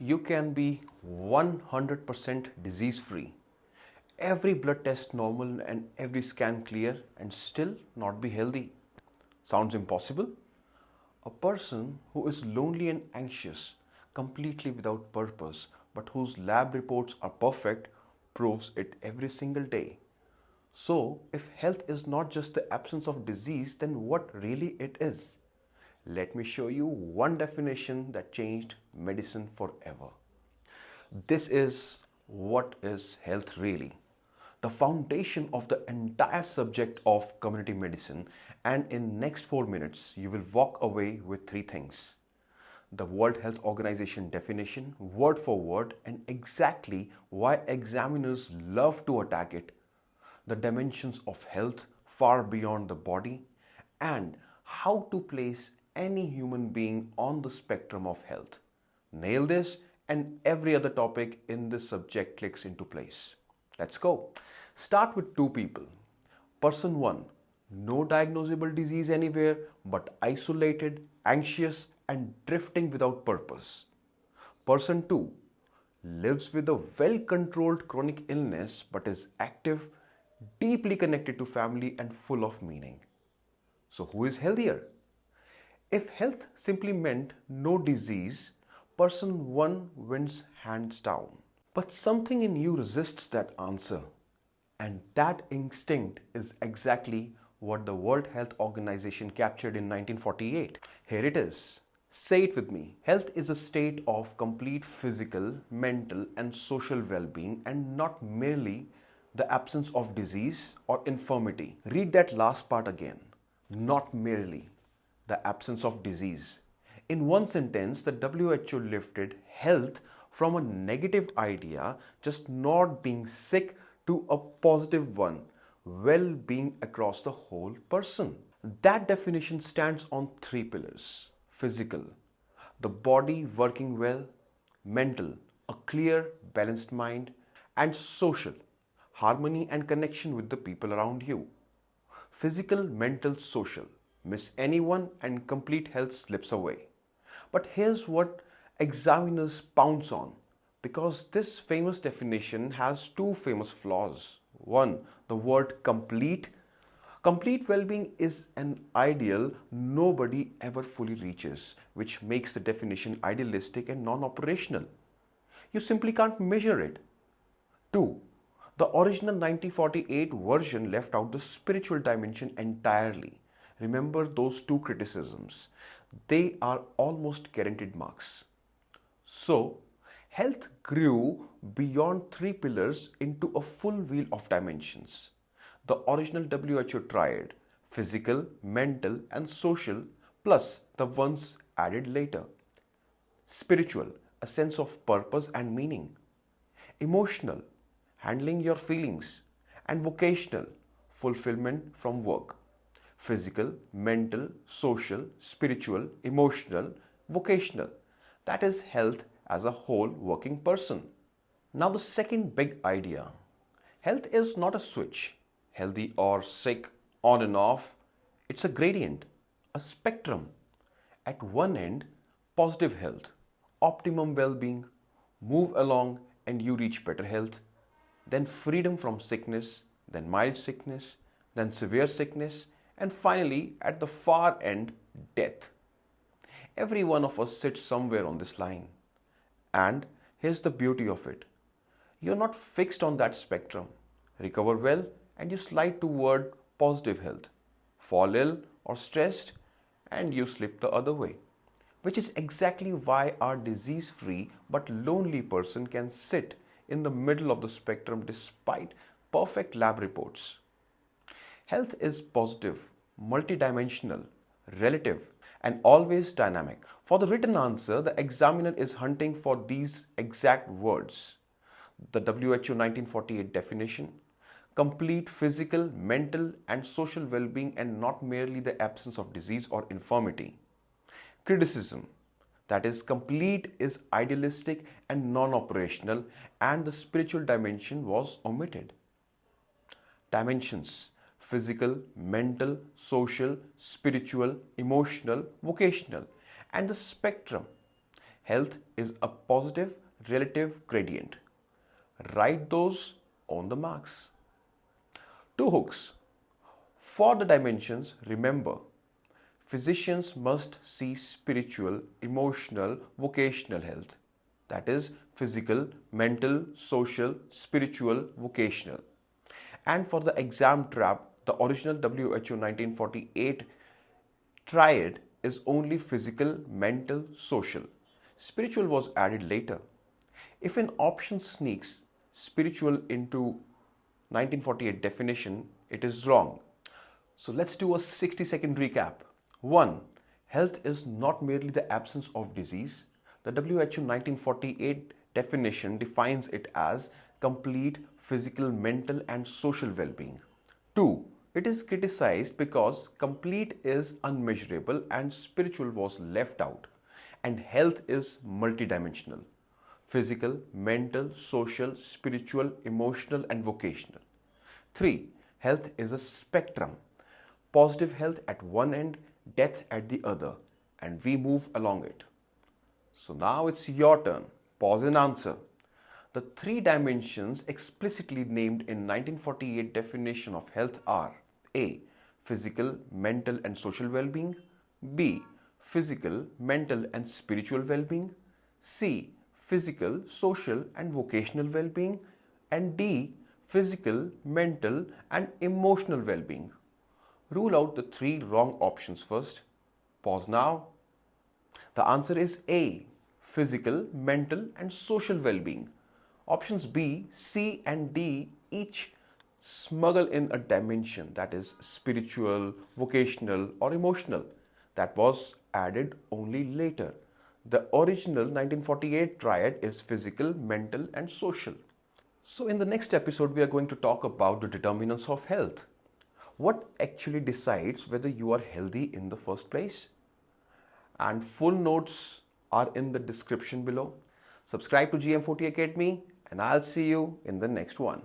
You can be 100% disease free, every blood test normal and every scan clear and still not be healthy. Sounds impossible? A person who is lonely and anxious, completely without purpose, but whose lab reports are perfect, proves it every single day. So, if health is not just the absence of disease, then what really it is? Let me show you one definition that changed medicine forever. This is what is health really. The foundation of the entire subject of community medicine, and in next 4 minutes you will walk away with three things. The World Health Organization definition, word for word, and exactly why examiners love to attack it. The dimensions of health far beyond the body, and how to place any human being on the spectrum of health. Nail this and every other topic in this subject clicks into place. Let's go. Start with two people. Person 1, no diagnosable disease anywhere but isolated, anxious and drifting without purpose. Person 2, lives with a well-controlled chronic illness but is active, deeply connected to family and full of meaning. So who is healthier? If health simply meant no disease, person 1 wins hands down. But something in you resists that answer. And that instinct is exactly what the World Health Organization captured in 1948. Here it is. Say it with me. Health is a state of complete physical, mental and social well-being and not merely the absence of disease or infirmity. Read that last part again. Not merely the absence of disease. In one sentence, the WHO lifted health from a negative idea, just not being sick, to a positive one, well-being across the whole person. That definition stands on three pillars. Physical, the body working well; mental, a clear, balanced mind; and social, harmony and connection with the people around you. Physical, mental, social. Miss anyone and complete health slips away. But here's what examiners pounce on, because this famous definition has two famous flaws. One, the word complete. Complete well-being is an ideal nobody ever fully reaches, which makes the definition idealistic and non-operational. You simply can't measure it. Two, the original 1948 version left out the spiritual dimension entirely. Remember those two criticisms. They are almost guaranteed marks. So, health grew beyond three pillars into a full wheel of dimensions. The original WHO triad: physical, mental and social, plus the ones added later. Spiritual, a sense of purpose and meaning. Emotional, handling your feelings. And vocational, fulfillment from work. Physical, mental, social, spiritual, emotional, vocational. That is health as a whole working person. Now the second big idea. Health is not a switch, healthy or sick, on and off. It's a gradient, a spectrum. At one end, positive health, optimum well-being, move along and you reach better health. Then freedom from sickness, then mild sickness, then severe sickness, and finally, at the far end, death. Every one of us sits somewhere on this line. And here's the beauty of it. You're not fixed on that spectrum. Recover well and you slide toward positive health. Fall ill or stressed and you slip the other way. Which is exactly why our disease-free but lonely person can sit in the middle of the spectrum despite perfect lab reports. Health is positive, multidimensional, relative, and always dynamic. For the written answer, the examiner is hunting for these exact words. The WHO 1948 definition: complete physical, mental, and social well-being and not merely the absence of disease or infirmity. Criticism: that is, complete is idealistic and non-operational, and the spiritual dimension was omitted. Dimensions: physical, mental, social, spiritual, emotional, vocational, and the spectrum. health is a positive relative gradient. Write those on the marks. Two hooks. For the dimensions, remember, physicians must see spiritual, emotional, vocational health. That is physical, mental, social, spiritual, vocational. And for the exam trap, the original WHO 1948 triad is only physical, mental, social. Spiritual was added later. If an option sneaks spiritual into 1948 definition, it is wrong. So let's do a 60-second recap. 1. Health is not merely the absence of disease. The WHO 1948 definition defines it as complete physical, mental and social well-being. 2. It is criticized because complete is unmeasurable and spiritual was left out, and health is multidimensional. Physical, mental, social, spiritual, emotional and vocational. 3. Health is a spectrum. Positive health at one end, death at the other, and we move along it. So now it's your turn. Pause and answer. The three dimensions explicitly named in 1948 definition of health are A. Physical, mental and social well-being. B. Physical, mental and spiritual well-being. C. Physical, social and vocational well-being. And D. Physical, mental and emotional well-being. Rule out the three wrong options first. Pause now. The answer is A. Physical, mental and social well-being. Options B, C and D each smuggle in a dimension, that is spiritual, vocational or emotional, that was added only later. The original 1948 triad is physical, mental and social. So in the next episode, we are going to talk about the determinants of health. What actually decides whether you are healthy in the first place? And full notes are in the description below. Subscribe to GM4T Academy and I'll see you in the next one.